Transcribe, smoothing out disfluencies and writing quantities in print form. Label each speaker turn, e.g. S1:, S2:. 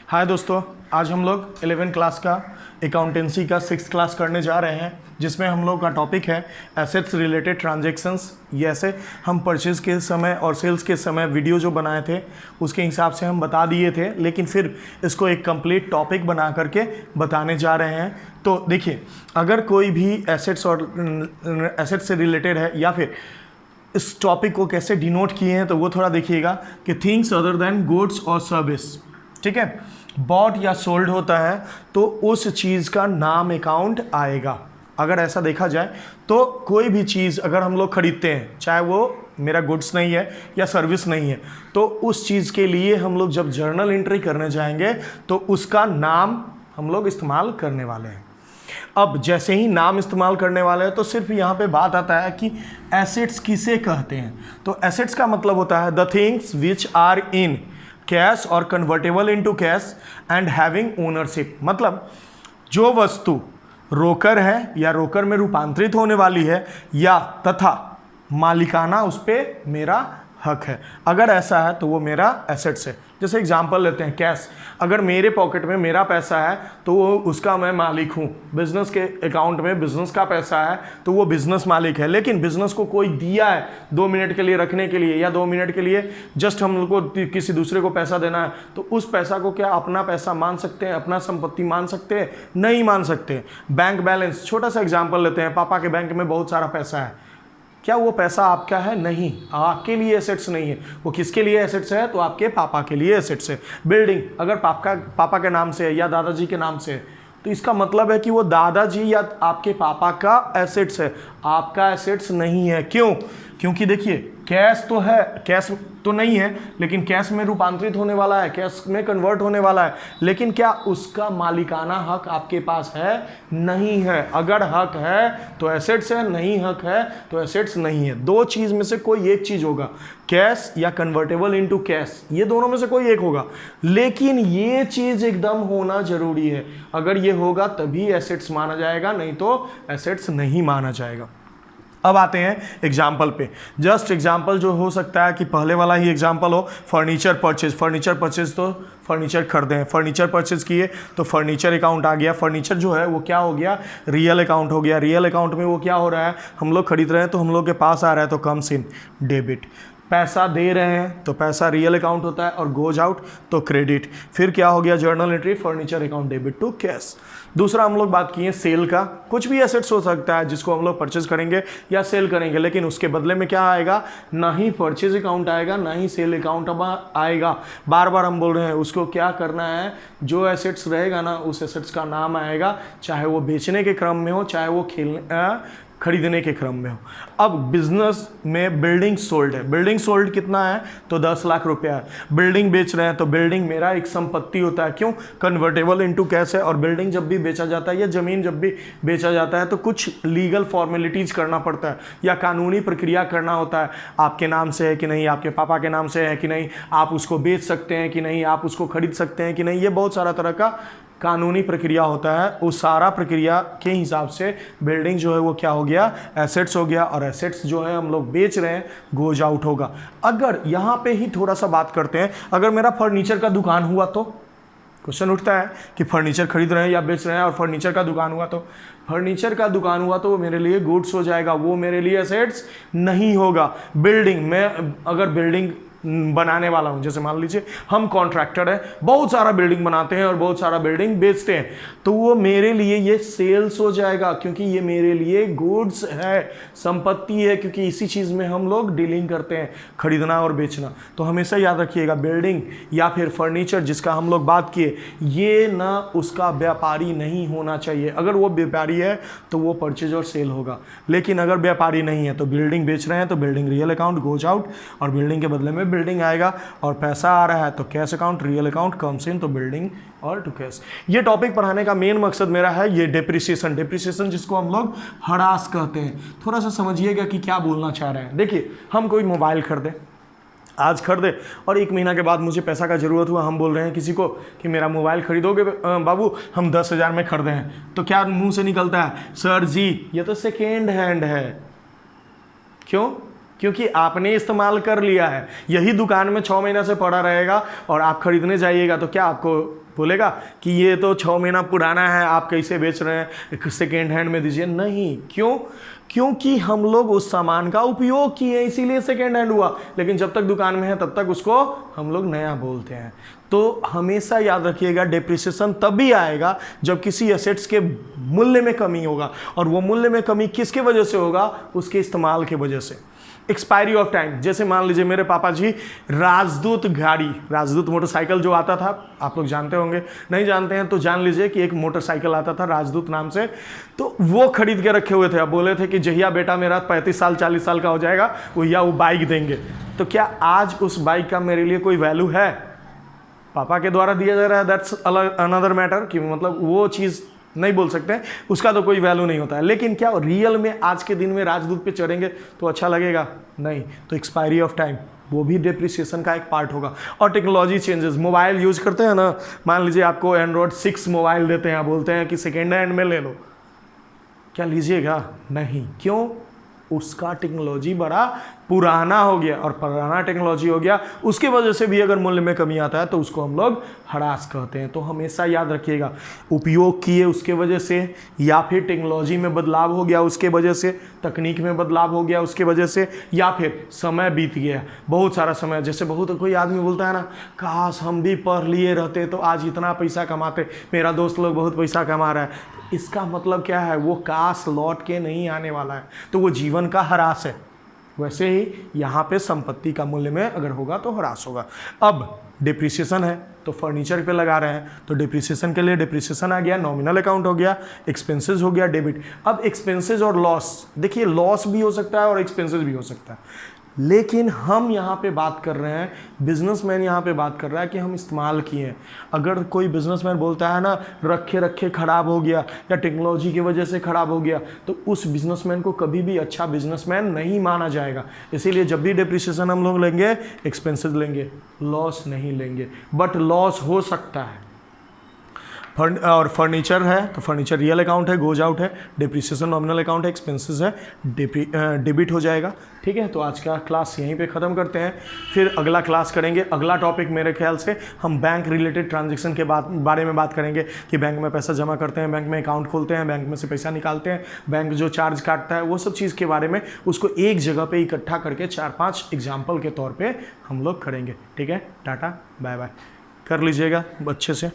S1: हाय दोस्तों, आज हम लोग 11 क्लास का अकाउंटेंसी का 6th क्लास करने जा रहे हैं, जिसमें हम लोग का टॉपिक है एसेट्स रिलेटेड ट्रांजैक्शंस। ये ऐसे हम परचेज़ के समय और सेल्स के समय वीडियो जो बनाए थे उसके हिसाब से हम बता दिए थे, लेकिन फिर इसको एक कंप्लीट टॉपिक बना करके बताने जा रहे हैं। तो देखिए, अगर कोई भी एसेट्स से रिलेटेड है या फिर इस टॉपिक को कैसे डिनोट किए हैं तो वो थोड़ा देखिएगा कि थिंग्स अदर देन गुड्स और सर्विस, ठीक है, बॉट या सोल्ड होता है तो उस चीज़ का नाम अकाउंट आएगा। अगर ऐसा देखा जाए तो कोई भी चीज़ अगर हम लोग खरीदते हैं, चाहे वो मेरा गुड्स नहीं है या सर्विस नहीं है, तो उस चीज़ के लिए हम लोग जब जर्नल एंट्री करने जाएंगे तो उसका नाम हम लोग इस्तेमाल करने वाले हैं। अब जैसे ही नाम इस्तेमाल करने वाले हैं तो सिर्फ यहाँ पे बात आता है कि एसेट्स किसे कहते हैं। तो एसेट्स का मतलब होता है the things which are in cash और convertible into cash and having ownership. मतलब जो वस्तु रोकर है या रोकर में रूपांतरित होने वाली है या तथा मालिकाना उस पर मेरा हक है, अगर ऐसा है तो वो मेरा एसेट्स है। जैसे एग्जांपल लेते हैं, कैश। अगर मेरे पॉकेट में मेरा पैसा है तो वो उसका मैं मालिक हूँ। बिजनेस के अकाउंट में बिजनेस का पैसा है तो वो बिजनेस मालिक है, लेकिन बिजनेस को कोई दिया है 2 मिनट के लिए रखने के लिए या 2 मिनट के लिए जस्ट हम लोग को किसी दूसरे को पैसा देना है, तो उस पैसा को क्या अपना पैसा मान सकते हैं, अपना संपत्ति मान सकते हैं? नहीं मान सकते। बैंक बैलेंस, छोटा सा एग्जाम्पल लेते हैं, पापा के बैंक में बहुत सारा पैसा है, क्या वो पैसा आपका है? नहीं, आपके लिए एसेट्स नहीं है। वो किसके लिए एसेट्स है? तो आपके पापा के लिए एसेट्स है। बिल्डिंग अगर पापा के नाम से है या दादाजी के नाम से है तो इसका मतलब है कि वो दादाजी या आपके पापा का एसेट्स है, आपका एसेट्स नहीं है। क्यों? क्योंकि देखिए, कैश तो है, कैश तो नहीं है, लेकिन कैश में रूपांतरित होने वाला है, कैश में कन्वर्ट होने वाला है, लेकिन क्या उसका मालिकाना हक आपके पास है? नहीं है। अगर हक है तो एसेट्स है, नहीं हक है तो एसेट्स नहीं है। दो चीज में से कोई एक चीज होगा, कैश या कन्वर्टेबल इनटू कैश, ये दोनों में से कोई एक होगा, लेकिन ये चीज एकदम होना जरूरी है। अगर ये होगा तभी एसेट्स माना जाएगा, नहीं तो एसेट्स नहीं माना जाएगा। अब आते हैं एग्जाम्पल पे। जस्ट एग्जाम्पल जो हो सकता है कि पहले वाला ही एग्जाम्पल हो, फर्नीचर परचेज। फर्नीचर परचेज तो फर्नीचर खरीदे हैं, फर्नीचर परचेज किए तो फर्नीचर अकाउंट आ गया। फर्नीचर जो है वो क्या हो गया? रियल अकाउंट हो गया। रियल अकाउंट में वो क्या हो रहा है? हम लोग खरीद रहे हैं तो हम लोग के पास आ रहा है तो कम्स इन डेबिट। पैसा दे रहे हैं तो पैसा रियल अकाउंट होता है और गोज आउट तो क्रेडिट। फिर क्या हो गया? Journal entry, furniture account debit to cash. दूसरा हम लोग बात किए सेल का। कुछ भी एसेट्स हो सकता है जिसको हम लोग परचेज करेंगे या सेल करेंगे, लेकिन उसके बदले में क्या आएगा? ना ही परचेज अकाउंट आएगा, ना ही सेल अकाउंट आएगा। बार बार हम बोल रहे हैं, उसको क्या करना है? जो एसेट्स रहेगा ना, उस एसेट्स का नाम आएगा, चाहे वो बेचने के क्रम में हो, चाहे वो खरीदने के क्रम में हो। अब बिजनेस में बिल्डिंग सोल्ड है, बिल्डिंग सोल्ड कितना है? तो 10 लाख रुपया है। बिल्डिंग बेच रहे हैं तो बिल्डिंग मेरा एक संपत्ति होता है। क्यों? कन्वर्टेबल इनटू कैश है। और बिल्डिंग जब भी बेचा जाता है या जमीन जब भी बेचा जाता है तो कुछ लीगल फॉर्मेलिटीज करना पड़ता है या कानूनी प्रक्रिया करना होता है। आपके नाम से है कि नहीं, आपके पापा के नाम से है कि नहीं, आप उसको बेच सकते हैं कि नहीं, आप उसको खरीद सकते हैं कि नहीं, ये बहुत सारा तरह का कानूनी प्रक्रिया होता है। उस सारा प्रक्रिया के हिसाब से बिल्डिंग जो है वो क्या हो गया? एसेट्स हो गया। और एसेट्स जो है हम लोग बेच रहे हैं, गोज आउट होगा। अगर यहाँ पे ही थोड़ा सा बात करते हैं, अगर मेरा फर्नीचर का दुकान हुआ तो क्वेश्चन उठता है कि फर्नीचर खरीद रहे हैं या बेच रहे हैं और फर्नीचर का दुकान हुआ तो, फर्नीचर का दुकान हुआ तो वो मेरे लिए गुड्स हो जाएगा, वो मेरे लिए एसेट्स नहीं होगा। बिल्डिंग में अगर बिल्डिंग बनाने वाला हूं, जैसे मान लीजिए हम कॉन्ट्रैक्टर है, बहुत सारा बिल्डिंग बनाते हैं और बहुत सारा बिल्डिंग बेचते हैं, तो वो मेरे लिए ये सेल्स हो जाएगा, क्योंकि ये मेरे लिए गुड्स है, संपत्ति है, क्योंकि इसी चीज में हम लोग डीलिंग करते हैं, खरीदना और बेचना। तो हमेशा याद रखिएगा, बिल्डिंग या फिर फर्नीचर जिसका हम लोग बात किए, ये ना उसका व्यापारी नहीं होना चाहिए। अगर वो व्यापारी है तो वो परचेज और सेल होगा, लेकिन अगर व्यापारी नहीं है तो बिल्डिंग बेच रहे हैं तो building real account goes out और बिल्डिंग के बदले में बिल्डिंग आएगा। और पैसा आ रहा है तो cash account, real account comes in तो बिल्डिंग और टू कैश। ये टॉपिक पढ़ाने का मेन मकसद मेरा है ये डेप्रिसिएशन। डेप्रिसिएशन जिसको हम लोग हरास कहते हैं। थोड़ा सा समझिएगा कि क्या बोलना चाह रहे हैं। देखिए, हम कोई मोबाइल खरीदे, आज खरीदे और 1 महीना के बाद मुझे पैसा का ज़रूरत हुआ, हम बोल रहे हैं किसी को कि मेरा मोबाइल खरीदोगे बाबू, हम 10,000 में खरीदे हैं, तो क्या मुंह से निकलता है? सर जी ये तो सेकेंड हैंड है। क्यों? क्योंकि आपने इस्तेमाल कर लिया है। यही दुकान में 6 महीना से पड़ा रहेगा और आप खरीदने जाइएगा तो क्या आपको बोलेगा कि ये तो 6 महीना पुराना है, आप कैसे बेच रहे हैं, सेकेंड हैंड में दीजिए? नहीं। क्यों? क्योंकि हम लोग उस सामान का उपयोग किए इसीलिए सेकेंड हैंड हुआ, लेकिन जब तक दुकान में है तब तक उसको हम लोग नया बोलते हैं। तो हमेशा याद रखिएगा, डेप्रिसिएशन तभी आएगा जब किसी एसेट्स के मूल्य में कमी होगा, और वो मूल्य में कमी किसके वजह से होगा? उसके इस्तेमाल के वजह से। एक्सपायरी ऑफ टाइम, जैसे मान लीजिए मेरे पापा जी राजदूत गाड़ी, राजदूत मोटरसाइकिल जो आता था, आप लोग जानते होंगे, नहीं जानते हैं तो जान लीजिए कि एक मोटरसाइकिल आता था राजदूत नाम से, तो वो खरीद के रखे हुए थे। अब बोले थे कि जहिया बेटा मेरा 35 साल 40 साल का हो जाएगा वहिया वो बाइक देंगे। तो क्या आज उस बाइक का मेरे लिए कोई वैल्यू है? पापा के द्वारा दिया जा रहा है, दैट्स अनदर मैटर, कि मतलब वो चीज़ नहीं बोल सकते, उसका तो कोई वैल्यू नहीं होता है। लेकिन क्या रियल में आज के दिन में राजदूत पे चढ़ेंगे तो अच्छा लगेगा? नहीं। तो एक्सपायरी ऑफ टाइम वो भी डेप्रिसिएशन का एक पार्ट होगा। और टेक्नोलॉजी चेंजेस, मोबाइल यूज करते हैं ना, मान लीजिए आपको एंड्रॉयड 6 मोबाइल देते हैं, बोलते हैं कि सेकेंड हैंड में ले लो, क्या लीजिएगा? नहीं। क्यों? उसका टेक्नोलॉजी बड़ा पुराना हो गया, और पुराना टेक्नोलॉजी हो गया उसकी वजह से भी अगर मूल्य में कमी आता है तो उसको हम लोग ह्रास कहते हैं। तो हमेशा याद रखिएगा, उपयोग किए उसके वजह से, या फिर टेक्नोलॉजी में बदलाव हो गया उसके वजह से, तकनीक में बदलाव हो गया उसके वजह से, या फिर समय बीत गया, बहुत सारा समय। जैसे बहुत कोई आदमी बोलता है ना, काश हम भी पढ़ लिए रहते तो आज इतना पैसा कमाते, मेरा दोस्त लोग बहुत पैसा कमा रहा है। इसका मतलब क्या है? वो काश लौट के नहीं आने वाला है, तो वो जीवन का ह्रास है। वैसे ही यहाँ पे संपत्ति का मूल्य में अगर होगा तो ह्रास होगा। अब डिप्रिसिएशन है तो फर्नीचर पे लगा रहे हैं, तो डिप्रिसिएशन के लिए डिप्रिसिएशन आ गया, नॉमिनल अकाउंट हो गया, एक्सपेंसेस हो गया, डेबिट। अब एक्सपेंसेस और लॉस, देखिए लॉस भी हो सकता है और एक्सपेंसेस भी हो सकता है, लेकिन हम यहाँ पे बात कर रहे हैं, बिजनेसमैन यहाँ पे बात कर रहा है कि हम इस्तेमाल किए हैं। अगर कोई बिजनेसमैन बोलता है ना रखे रखे ख़राब हो गया या टेक्नोलॉजी की वजह से ख़राब हो गया, तो उस बिजनेसमैन को कभी भी अच्छा बिजनेसमैन नहीं माना जाएगा। इसीलिए जब भी डिप्रिसिएशन हम लोग लेंगे, एक्सपेंसेस लेंगे, लॉस नहीं लेंगे। बट लॉस हो सकता है। और फर्नीचर है तो फर्नीचर रियल अकाउंट है, गोज आउट है, डिप्रिसिएशन नॉमिनल अकाउंट है, एक्सपेंसेस है, डेबिट हो जाएगा। ठीक है, तो आज का क्लास यहीं पे ख़त्म करते हैं, फिर अगला क्लास करेंगे। अगला टॉपिक मेरे ख्याल से हम बैंक रिलेटेड ट्रांजेक्शन के बारे में बात करेंगे कि बैंक में पैसा जमा करते हैं, बैंक में अकाउंट खोलते हैं, बैंक में से पैसा निकालते हैं, बैंक जो चार्ज काटता है, वो सब चीज़ के बारे में उसको एक जगह पर इकट्ठा करके 4-5 एग्जाम्पल के तौर पर हम लोग करेंगे। ठीक है, टाटा बाय बाय, कर लीजिएगा अच्छे से।